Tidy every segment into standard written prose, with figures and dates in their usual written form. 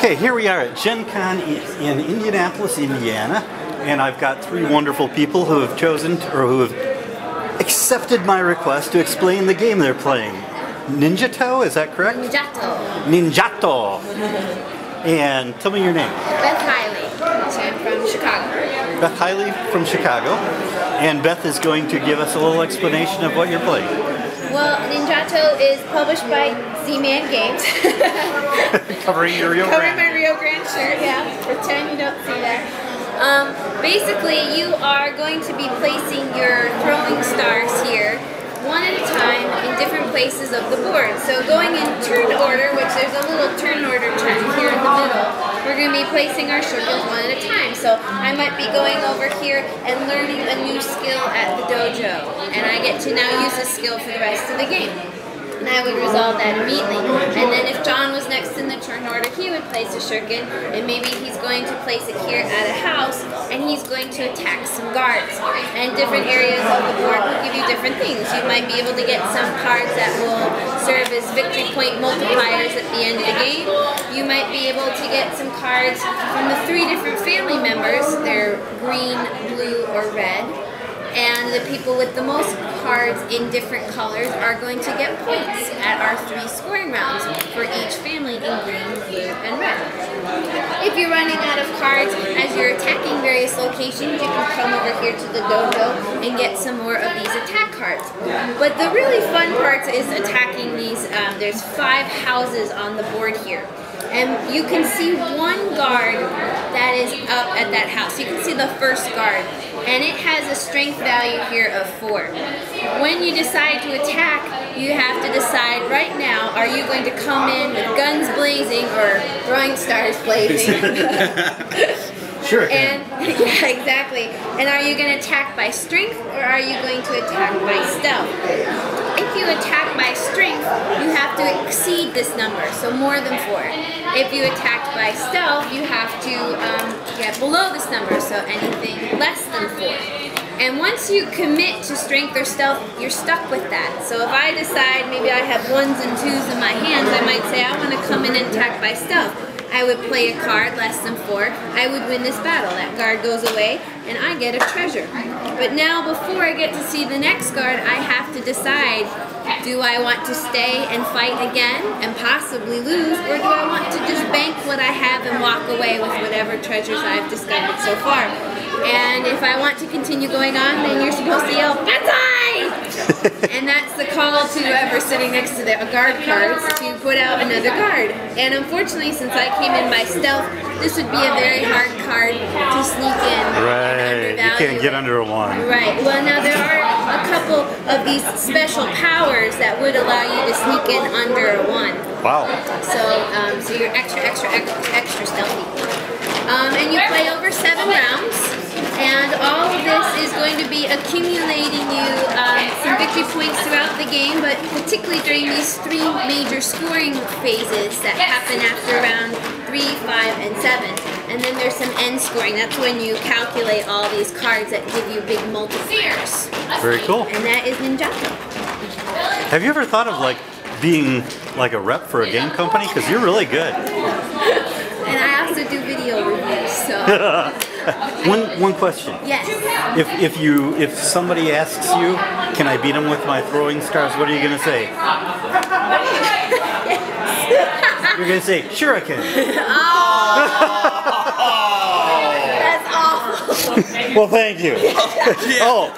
Okay, here we are at Gen Con in Indianapolis, Indiana, and I've got three wonderful people who have chosen, or who have accepted my request to explain the game they're playing. Ninjato, is that correct? Ninjato. Ninjato. And tell me your name. Beth Hiley. So I'm from Chicago. Beth Hiley from Chicago. And Beth is going to give us a little explanation of what you're playing. Well, Ninjato is published by Z-Man Games. Covering your Rio Grande. Covering my Rio Grande shirt, yeah. Pretend you don't see that. Basically, you are going to be placing your throwing stars here, one at a time, in different places of the board. So going in turn order, which there's a little turn order turn here in the middle, we're going to be placing our shurikens one at a time. So I might be going over here and learning a new skill at the dojo, and I get to now use this skill for the rest of the game. And I would resolve that immediately. And then if John was next in the turn order, he would place a shuriken, and maybe he's going to place it here at a house, and he's going to attack some guards. And different areas of the board will give you different things. You might be able to get some cards that will serve as victory point multipliers at the end of the game. You might be able to get some cards from the three different family members. They're green, blue, or red. And the people with the most cards in different colors are going to get points at our 3 scoring rounds for each family in green, blue, and red. If you're running out of cards as you're attacking various locations, you can come over here to the dojo and get some more of these attack cards. But the really fun part is attacking these. There's 5 houses on the board here. And you can see one guard that is up at that house. You can see the first guard. And it has a strength value here of 4. When you decide to attack, you have to decide right now, are you going to come in with guns blazing or throwing stars blazing? Sure. And yeah, exactly. And are you going to attack by strength, or are you going to attack by stealth? If you attack by strength, you have to exceed this number, so more than 4. If you attacked by stealth, you have to get below this number, so anything less than 4. And once you commit to strength or stealth, you're stuck with that. So if I decide maybe I have 1s and 2s in my hands, I might say I want to come in and attack by stealth. I would play a card less than 4, I would win this battle. That guard goes away, and I get a treasure. But now, before I get to see the next guard, I have to decide, do I want to stay and fight again and possibly lose, or do I want to just bank what I have and walk away with whatever treasures I've discovered so far? And if I want to continue going on, then you're supposed to yell, "Banzai!" And that's the call to whoever's sitting next to the guard cards to put out another guard. And unfortunately, since I came in by stealth, this would be a very hard card to sneak in. Right, you can't get under a 1. Right, well now there are a couple of these special powers that would allow you to sneak in under a 1. Wow. So you're extra stealthy. And you play over 7 rounds, and all of this is going to be accumulating you some victory points throughout the game, but particularly during these 3 major scoring phases that happen after round 3, 5, and 7. And then there's some end scoring. That's when you calculate all these cards that give you big multipliers. Very cool. And that is Ninjato. Have you ever thought of being like a rep for a game company? Because you're really good. And I also do video reviews, so. One question. Yes. If somebody asks you, can I beat them with my throwing stars, what are you going to say? You're going to say, shuriken. Oh, that's awful. Well, thank you. Oh.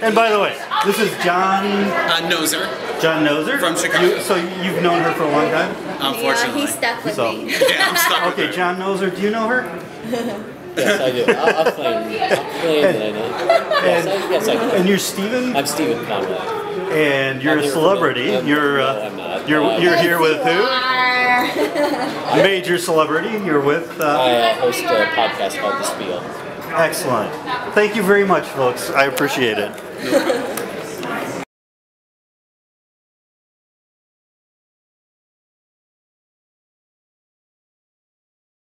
And by the way, this is John... Noser. John Noser? From Chicago. So you've known her for a long time? Unfortunately. Yeah, he's stuck with me. Yeah, I'm stuck with Okay, her. John Noser, do you know her? Yes, I do. I'll claim that I know. Yes, I do. And you're Steven? I'm Stephen Conway. And you're a celebrity. I'm not. You're here with who? Are. Major celebrity. You're with... I host a podcast called The Spiel. Excellent. Thank you very much, folks. I appreciate it.